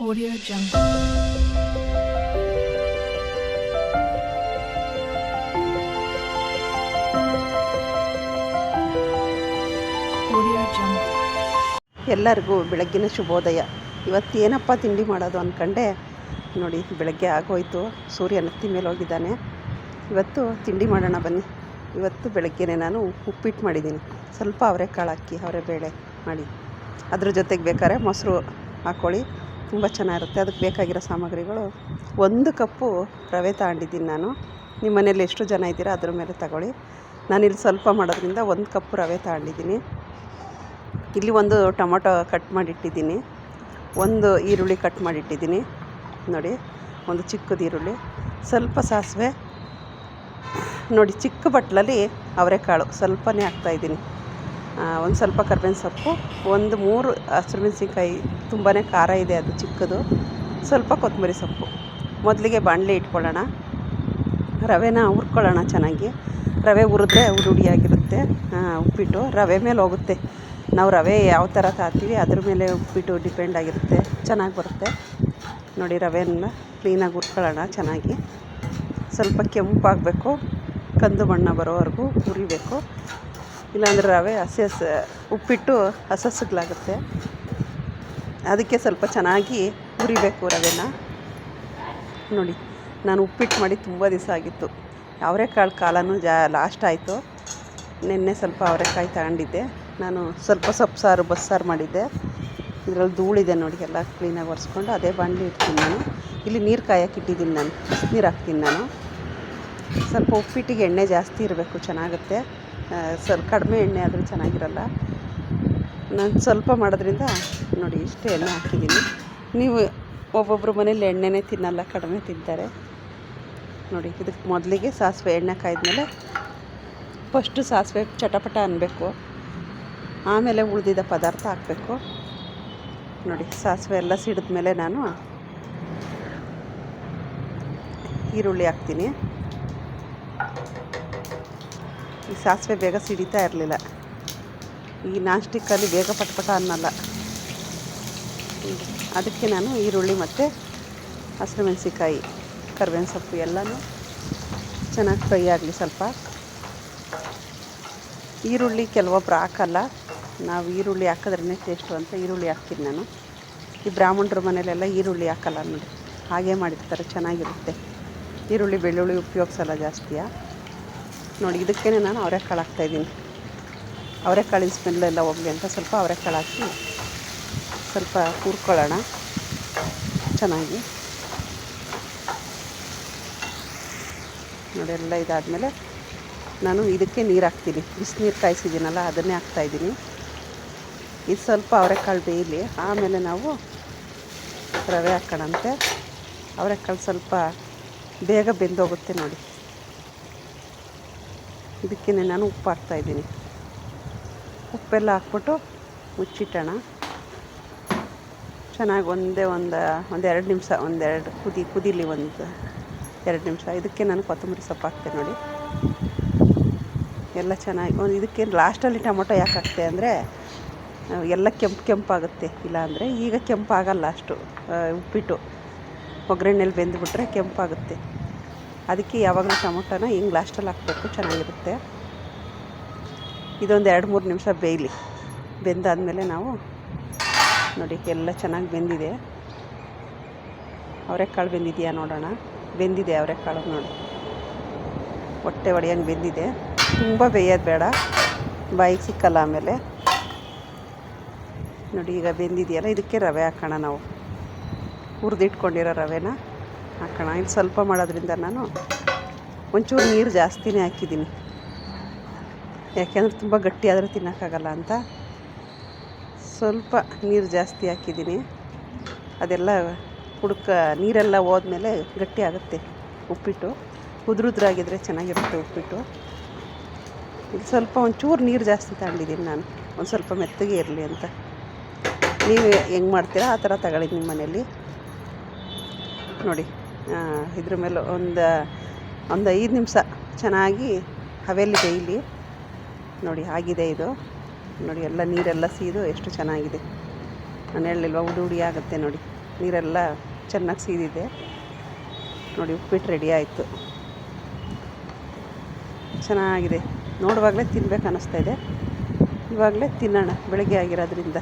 Audio Jungle. Audio Jungle. ಎಲ್ಲರಿಗೂ ಬೆಳಗ್ಗಿನ ಶುಭೋದಯ. ಇವತ್ತು ಏನಪ್ಪ ತಿಂಡಿ ಮಾಡೋದು ಅಂದ್ಕೊಂಡೆ. ನೋಡಿ, ಬೆಳಗ್ಗೆ ಆಗೋಯ್ತು, ಸೂರ್ಯ ನೆತ್ತಿ ಮೇಲೆ ಹೋಗಿದ್ದಾನೆ. ಇವತ್ತು ತಿಂಡಿ ಮಾಡೋಣ ಬನ್ನಿ. ಇವತ್ತು ಬೆಳಗ್ಗೆನೇ ನಾನು ಉಪ್ಪಿಟ್ಟು ಮಾಡಿದ್ದೀನಿ. ಸ್ವಲ್ಪ ಅವರೆಕಾಳು ಹಾಕಿ ಅವರೆಬೇಳೆ ಮಾಡಿ, ಅದ್ರ ಜೊತೆಗೆ ಬೇಕಾದ್ರೆ ಮೊಸರು ಹಾಕ್ಕೊಳ್ಳಿ, ತುಂಬ ಚೆನ್ನಾಗಿರುತ್ತೆ. ಅದಕ್ಕೆ ಬೇಕಾಗಿರೋ ಸಾಮಗ್ರಿಗಳು: 1 ಕಪ್ಪು ರವೆ ತಗೊಂಡಿದ್ದೀನಿ ನಾನು. ನಿಮ್ಮ ಮನೇಲಿ ಎಷ್ಟು ಜನ ಇದ್ದೀರಾ ಅದ್ರ ಮೇಲೆ ತಗೊಳ್ಳಿ. ನಾನಿಲ್ಲಿ ಸ್ವಲ್ಪ ಮಾಡೋದ್ರಿಂದ 1 ಕಪ್ಪು ರವೆ ತಗೊಂಡಿದ್ದೀನಿ. ಇಲ್ಲಿ 1 ಟೊಮೊಟೊ ಕಟ್ ಮಾಡಿಟ್ಟಿದ್ದೀನಿ, 1 ಈರುಳ್ಳಿ ಕಟ್ ಮಾಡಿಟ್ಟಿದ್ದೀನಿ. ನೋಡಿ, 1 ಚಿಕ್ಕದು ಈರುಳ್ಳಿ, ಸ್ವಲ್ಪ ಸಾಸಿವೆ, ನೋಡಿ ಚಿಕ್ಕ ಬಟ್ಲಲ್ಲಿ ಅವರೆಕಾಳು ಸ್ವಲ್ಪನೇ ಹಾಕ್ತಾಯಿದ್ದೀನಿ. ಒಂದು ಸ್ವಲ್ಪ ಕರ್ಬೇವಿನ ಸೊಪ್ಪು, 3 ಹಸಿಮೆಣಸಿನ್ಕಾಯಿ, ತುಂಬಾ ಖಾರ ಇದೆ ಅದು ಚಿಕ್ಕದು, ಸ್ವಲ್ಪ ಕೊತ್ತಂಬರಿ ಸೊಪ್ಪು. ಮೊದಲಿಗೆ ಬಾಣಲೆ ಇಟ್ಕೊಳ್ಳೋಣ, ರವೆನ ಹುರ್ಕೊಳ್ಳೋಣ ಚೆನ್ನಾಗಿ. ರವೆ ಹುರಿದ್ರೆ ಹುರುಡಿಯಾಗಿರುತ್ತೆ ಉಪ್ಪಿಟ್ಟು. ರವೆ ಮೇಲೆ ಹೋಗುತ್ತೆ, ನಾವು ರವೆ ಯಾವ ಥರ ತಾತೀವಿ ಅದ್ರ ಮೇಲೆ ಉಪ್ಪಿಟ್ಟು ಡಿಪೆಂಡ್ ಆಗಿರುತ್ತೆ, ಚೆನ್ನಾಗಿ ಬರುತ್ತೆ. ನೋಡಿ, ರವೆನ ಕ್ಲೀನಾಗಿ ಹುರ್ಕೊಳ್ಳೋಣ ಚೆನ್ನಾಗಿ. ಸ್ವಲ್ಪ ಕೆಂಪಾಗಬೇಕು, ಕಂದು ಬಣ್ಣ ಬರೋವರೆಗೂ ಹುರಿಬೇಕು, ಇಲ್ಲಾಂದರೆ ರವೆ ಉಪ್ಪಿಟ್ಟು ಹಸಸ್ಸಲಾಗುತ್ತೆ. ಅದಕ್ಕೆ ಸ್ವಲ್ಪ ಚೆನ್ನಾಗಿ ಹುರಿಬೇಕು ರವೆನ. ನೋಡಿ, ನಾನು ಉಪ್ಪಿಟ್ಟು ಮಾಡಿ ತುಂಬ ದಿವಸ ಆಗಿತ್ತು. ಅವರೆಕಾಳು ಕಾಲನೂ ಲಾಸ್ಟ್ ಆಯಿತು. ನಿನ್ನೆ ಸ್ವಲ್ಪ ಅವರೆಕಾಯಿ ತಗೊಂಡಿದ್ದೆ ನಾನು. ಸ್ವಲ್ಪ ಸೊಪ್ಪು ಸಾರು, ಬಸ್ಸಾರು ಮಾಡಿದ್ದೆ. ಇದರಲ್ಲಿ ಧೂಳಿದೆ ನೋಡಿ, ಎಲ್ಲ ಕ್ಲೀನಾಗಿ ಒರೆಸ್ಕೊಂಡು ಅದೇ ಬಾಣಲಿ ಇಡ್ತೀನಿ ನಾನು. ಇಲ್ಲಿ ನೀರು ಕಾಯಕ್ಕೆ ಇಟ್ಟಿದ್ದೀನಿ ನಾನು, ಬಿಸಿನೀರು ಹಾಕ್ತೀನಿ ನಾನು. ಸ್ವಲ್ಪ ಉಪ್ಪಿಟ್ಟಿಗೆ ಎಣ್ಣೆ ಜಾಸ್ತಿ ಇರಬೇಕು, ಚೆನ್ನಾಗುತ್ತೆ. ಸ್ವಲ್ಪ ಕಡಿಮೆ ಎಣ್ಣೆ ಆದರೂ ಚೆನ್ನಾಗಿರಲ್ಲ. ನಾನು ಸ್ವಲ್ಪ ಮಾಡೋದ್ರಿಂದ ನೋಡಿ ಇಷ್ಟು ಎಣ್ಣೆ ಹಾಕಿದ್ದೀನಿ. ನೀವು ಒಬ್ಬೊಬ್ಬರು ಮನೇಲಿ ಎಣ್ಣೆನೇ ತಿನ್ನಲ್ಲ, ಕಡಿಮೆ ತಿಂತಾರೆ. ನೋಡಿ, ಇದಕ್ಕೆ ಮೊದಲಿಗೆ ಸಾಸಿವೆ ಎಣ್ಣೆ ಕಾಯ್ದ್ಮೇಲೆ ಫಸ್ಟು ಸಾಸಿವೆ ಚಟಪಟ ಅನ್ನಬೇಕು, ಆಮೇಲೆ ಉಳಿದಿದ್ದ ಪದಾರ್ಥ ಹಾಕಬೇಕು. ನೋಡಿ, ಸಾಸಿವೆ ಎಲ್ಲ ಸಿಡಿದ್ಮೇಲೆ ನಾನು ಈರುಳ್ಳಿ ಹಾಕ್ತೀನಿ. ಈ ಸಾಸಿವೆ ಬೇಗ ಸಿಡಿತಾ ಇರಲಿಲ್ಲ, ಈ ನಾನ್ಸ್ಟಿಕ್ಕಲ್ಲಿ ಬೇಗ ಪಟಪಟ ಅನ್ನಲ್ಲ. ಅದಕ್ಕೆ ನಾನು ಈರುಳ್ಳಿ ಮತ್ತು ಹಸಿಮೆಣಸಿನ್ಕಾಯಿ, ಕರ್ಬೇವಿನ ಸೊಪ್ಪು ಎಲ್ಲನೂ ಚೆನ್ನಾಗಿ ಫ್ರೈ ಆಗಲಿ. ಸ್ವಲ್ಪ ಈರುಳ್ಳಿ ಕೆಲವೊಬ್ರು ಹಾಕಲ್ಲ, ನಾವು ಈರುಳ್ಳಿ ಹಾಕಿದ್ರೇ ಟೇಸ್ಟು ಅಂತ ಈರುಳ್ಳಿ ಹಾಕ್ತೀನಿ ನಾನು. ಈ ಬ್ರಾಹ್ಮಣರ ಮನೇಲೆಲ್ಲ ಈರುಳ್ಳಿ ಹಾಕಲ್ಲ ನೋಡಿ, ಹಾಗೆ ಮಾಡಿರ್ತಾರೆ, ಚೆನ್ನಾಗಿರುತ್ತೆ. ಈರುಳ್ಳಿ ಬೆಳ್ಳುಳ್ಳಿ ಉಪಯೋಗಿಸಲ್ಲ ಜಾಸ್ತಿಯ. ನೋಡಿ, ಇದಕ್ಕೇ ನಾನು ಅವರೆಕಾಳು ಹಾಕ್ತಾಯಿದ್ದೀನಿ. ಅವರೆಕಾಳಿನ ಸ್ಮೆಲ್ಲೆಲ್ಲ ಹೋಗಲಿ ಅಂತ ಸ್ವಲ್ಪ ಅವರೆಕಾಳು ಹಾಕಿ ಸ್ವಲ್ಪ ಹುರ್ಕೊಳ್ಳೋಣ ಚೆನ್ನಾಗಿ. ನೋಡಿ, ಎಲ್ಲ ಇದಾದಮೇಲೆ ನಾನು ಇದಕ್ಕೆ ನೀರು ಹಾಕ್ತೀನಿ. ಬಿಸಿನೀರು ಕಾಯಿಸಿದ್ದೀನಲ್ಲ ಅದನ್ನೇ ಹಾಕ್ತಾಯಿದ್ದೀನಿ. ಇದು ಸ್ವಲ್ಪ ಅವರೆಕಾಳು ಬೇಯಲಿ, ಆಮೇಲೆ ನಾವು ರವೆ ಹಾಕೋಣಂತೆ. ಅವರೆಕಾಳು ಸ್ವಲ್ಪ ಬೇಗ ಬೆಂದೋಗುತ್ತೆ ನೋಡಿ. ಇದಕ್ಕೇ ನಾನು ಉಪ್ಪು ಹಾಕ್ತಾಯಿದ್ದೀನಿ. ಉಪ್ಪೆಲ್ಲ ಹಾಕ್ಬಿಟ್ಟು ಮುಚ್ಚಿಟ್ಟೋಣ ಚೆನ್ನಾಗಿ. ಒಂದೆರಡು ನಿಮಿಷ, ಕುದೀಲಿ 2 ನಿಮಿಷ. ಇದಕ್ಕೆ ನಾನು ಕೊತ್ತಂಬರಿ ಸೊಪ್ಪು ಹಾಕ್ತೇನೆ ನೋಡಿ. ಎಲ್ಲ ಚೆನ್ನಾಗಿ ಇದಕ್ಕೆ ಲಾಸ್ಟಲ್ಲಿ ಟೊಮೊಟೊ ಯಾಕೆ ಹಾಕ್ತೆ ಅಂದರೆ ಎಲ್ಲ ಕೆಂಪಾಗುತ್ತೆ. ಇಲ್ಲಾಂದರೆ ಈಗ ಕೆಂಪಾಗಲ್ಲ ಅಷ್ಟು ಉಪ್ಪಿಟ್ಟು, ಒಗ್ಗರಣೆಯಲ್ಲಿ ಬೆಂದುಬಿಟ್ರೆ ಕೆಂಪಾಗುತ್ತೆ. ಅದಕ್ಕೆ ಯಾವಾಗಲೂ ಟೊಮೊಟೊನ ಹಿಂಗೆ ಲಾಸ್ಟಲ್ಲಿ ಹಾಕಬೇಕು, ಚೆನ್ನಾಗಿರುತ್ತೆ. ಇದೊಂದು 2-3 ನಿಮಿಷ ಬೇಯಲಿ. ಬೆಂದಾದಮೇಲೆ ನಾವು ನೋಡಿ ಎಲ್ಲ ಚೆನ್ನಾಗಿ ಬೆಂದಿದೆ. ಅವರೆಕಾಳು ಬೆಂದಿದೆಯಾ ನೋಡೋಣ. ಬೆಂದಿದೆ ಅವರೆಕಾಳು ನೋಡಿ, ಹೊಟ್ಟೆ ಒಡೆಯಂಗೆ ಬೆಂದಿದೆ. ತುಂಬ ಬೇಯೋದು ಬೇಡ, ಬಾಯಿಗೆ ಸಿಕ್ಕಲ್ಲ ಆಮೇಲೆ. ನೋಡಿ, ಈಗ ಬೆಂದಿದೆಯಲ್ಲ, ಇದಕ್ಕೆ ರವೆ ಹಾಕೋಣ. ನಾವು ಹುರಿದಿಟ್ಕೊಂಡಿರೋ ರವೆನ ಹಾಕೋಣ. ಇಲ್ಲಿ ಸ್ವಲ್ಪ ಮಾಡೋದ್ರಿಂದ ನಾನು ಒಂಚೂರು ನೀರು ಜಾಸ್ತಿನೇ ಹಾಕಿದ್ದೀನಿ, ಯಾಕೆಂದರೆ ತುಂಬ ಗಟ್ಟಿ ಆದರೆ ತಿನ್ನೋಕ್ಕಾಗಲ್ಲ ಅಂತ. ಸ್ವಲ್ಪ ನೀರು ಜಾಸ್ತಿ ಹಾಕಿದ್ದೀನಿ. ಅದೆಲ್ಲ ನೀರೆಲ್ಲ ಹೋದ್ಮೇಲೆ ಗಟ್ಟಿ ಆಗುತ್ತೆ ಉಪ್ಪಿಟ್ಟು. ಉದುರಾಗಿದ್ದರೆ ಚೆನ್ನಾಗಿರುತ್ತೆ ಉಪ್ಪಿಟ್ಟು. ಇದು ಸ್ವಲ್ಪ ಒಂಚೂರು ನೀರು ಜಾಸ್ತಿ ತಗೊಂಡಿದ್ದೀನಿ ನಾನು, ಒಂದು ಸ್ವಲ್ಪ ಮೆತ್ತಗೆ ಇರಲಿ ಅಂತ. ನೀವು ಹೆಂಗೆ ಮಾಡ್ತೀರಾ ಆ ಥರ ತಗೊಳ್ಳಿ ನಿಮ್ಮ ಮನೇಲಿ. ನೋಡಿ, ಇದ್ರ ಮೇಲೆ ಒಂದು 5 ನಿಮಿಷ ಚೆನ್ನಾಗಿ ಹವೆಯಲ್ಲಿ ಬೇಯಲಿ. ನೋಡಿ, ಆಗಿದೆ ಇದು. ನೋಡಿ, ಎಲ್ಲ ನೀರೆಲ್ಲ ಸೀದು ಎಷ್ಟು ಚೆನ್ನಾಗಿದೆ. ನಾನು ಹೇಳಿಲ್ವ, ಉಡಿ ಆಗುತ್ತೆ ನೋಡಿ. ನೀರೆಲ್ಲ ಚೆನ್ನಾಗಿ ಸೀದಿದೆ. ನೋಡಿ ಉಪ್ಪಿಟ್ಟು ರೆಡಿ ಆಯಿತು. ಚೆನ್ನಾಗಿದೆ. ನೋಡುವಾಗಲೇ ತಿನ್ಬೇಕು ಅನ್ನಿಸ್ತಾ ಇದೆ. ಇವಾಗಲೇ ತಿನ್ನೋಣ, ಬೆಳಗ್ಗೆ ಆಗಿರೋದ್ರಿಂದ.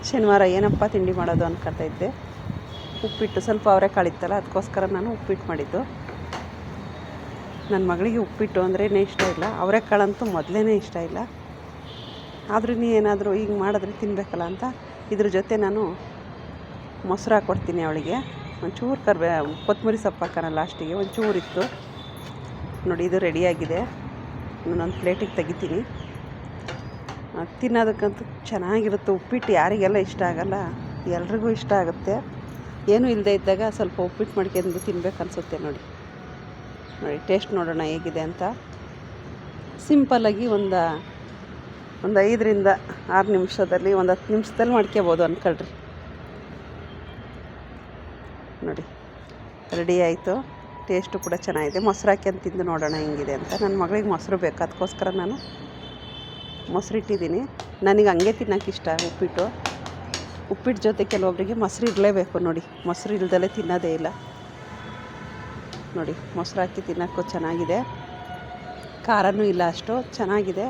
ಶನಿವಾರ ಏನಪ್ಪ ತಿಂಡಿ ಮಾಡೋದು ಅಂದ್ಕೊಳ್ತಾ ಇದ್ದೆ. ಉಪ್ಪಿಟ್ಟು ಸ್ವಲ್ಪ ಅವರೆಕಾಳಿತ್ತಲ್ಲ, ಅದಕ್ಕೋಸ್ಕರ ನಾನು ಉಪ್ಪಿಟ್ಟು ಮಾಡಿದ್ದು. ನನ್ನ ಮಗಳಿಗೆ ಉಪ್ಪಿಟ್ಟು ಅಂದ್ರೇ ಇಷ್ಟ ಇಲ್ಲ, ಅವರೆಕಾಳಂತೂ ಮೊದಲೇ ಇಷ್ಟ ಇಲ್ಲ. ಆದ್ರೂ ಏನಾದರೂ ಈಗ ಮಾಡಿದ್ರೆ ತಿನ್ನಬೇಕಲ್ಲ ಅಂತ ಇದ್ರ ಜೊತೆ ನಾನು ಮೊಸರು ಹಾಕ್ಕೊಡ್ತೀನಿ ಅವಳಿಗೆ. ಒಂಚೂರು ಕೊತ್ತಂಬರಿ ಸೊಪ್ಪು ಹಾಕೋಣ ಲಾಸ್ಟಿಗೆ, ಒಂಚೂರಿತ್ತು. ನೋಡಿ ಇದು ರೆಡಿಯಾಗಿದೆ. ಇನ್ನೊಂದು ಪ್ಲೇಟಿಗೆ ತೆಗಿತೀನಿ. ತಿನ್ನೋದಕ್ಕಂತೂ ಚೆನ್ನಾಗಿರುತ್ತೆ. ಉಪ್ಪಿಟ್ಟು ಯಾರಿಗೆಲ್ಲ ಇಷ್ಟ ಆಗಲ್ಲ, ಎಲ್ರಿಗೂ ಇಷ್ಟ ಆಗುತ್ತೆ. ಏನೂ ಇಲ್ಲದೆ ಇದ್ದಾಗ ಸ್ವಲ್ಪ ಉಪ್ಪಿಟ್ಟು ಮಾಡ್ಕೊಂಡು ತಿನ್ಬೇಕು ಅನಿಸುತ್ತೆ. ನೋಡಿ ಟೇಸ್ಟ್ ನೋಡೋಣ ಹೇಗಿದೆ ಅಂತ. ಸಿಂಪಲ್ಲಾಗಿ ಒಂದು 5ರಿಂದ 6 ನಿಮಿಷದಲ್ಲಿ, ಒಂದು 10 ನಿಮಿಷದಲ್ಲಿ ಮಾಡ್ಕೋಬೋದು ಅಂದ್ಕೊಳ್ರಿ. ನೋಡಿ ರೆಡಿ ಆಯಿತು. ಟೇಸ್ಟು ಕೂಡ ಚೆನ್ನಾಗಿದೆ. ಮೊಸರು ಹಾಕ್ಯಂಡು ತಿಂದು ನೋಡೋಣ ಹೆಂಗಿದೆ ಅಂತ. ನನ್ನ ಮಗಳಿಗೆ ಮೊಸರು ಬೇಕು, ಅದಕ್ಕೋಸ್ಕರ ನಾನು ಮೊಸರು ಇಟ್ಟಿದ್ದೀನಿ. ನನಗೆ ಹಂಗೆ ತಿನ್ನೋಕೆ ಇಷ್ಟ ಉಪ್ಪಿಟ್ಟು ಜೊತೆ ಕೆಲವೊಬ್ಬರಿಗೆ ಮೊಸರು ಇರಲೇಬೇಕು. ನೋಡಿ ಮೊಸರು ಇಲ್ದಲೇ ತಿನ್ನೋದೇ ಇಲ್ಲ. ನೋಡಿ ಮೊಸರು ಹಾಕಿ ತಿನ್ನೋಕ್ಕೂ ಚೆನ್ನಾಗಿದೆ, ಖಾರನೂ ಇಲ್ಲ, ಅಷ್ಟು ಚೆನ್ನಾಗಿದೆ.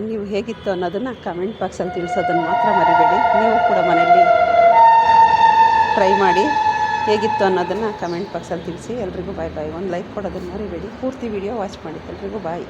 ನೀವು ಹೇಗಿತ್ತು ಅನ್ನೋದನ್ನು ಕಮೆಂಟ್ ಬಾಕ್ಸಲ್ಲಿ ತಿಳಿಸೋದನ್ನು ಮಾತ್ರ ಮರಿಬೇಡಿ. ನೀವು ಕೂಡ ಮನೆಯಲ್ಲಿ ಟ್ರೈ ಮಾಡಿ, ಹೇಗಿತ್ತು ಅನ್ನೋದನ್ನು ಕಮೆಂಟ್ ಬಾಕ್ಸಲ್ಲಿ ತಿಳಿಸಿ. ಎಲ್ರಿಗೂ ಬಾಯ್. ಒಂದು ಲೈಕ್ ಕೊಡೋದನ್ನು ಮರಿಬೇಡಿ. ಪೂರ್ತಿ ವಿಡಿಯೋ ವಾಚ್ ಮಾಡಿ. ಎಲ್ರಿಗೂ ಬಾಯ್.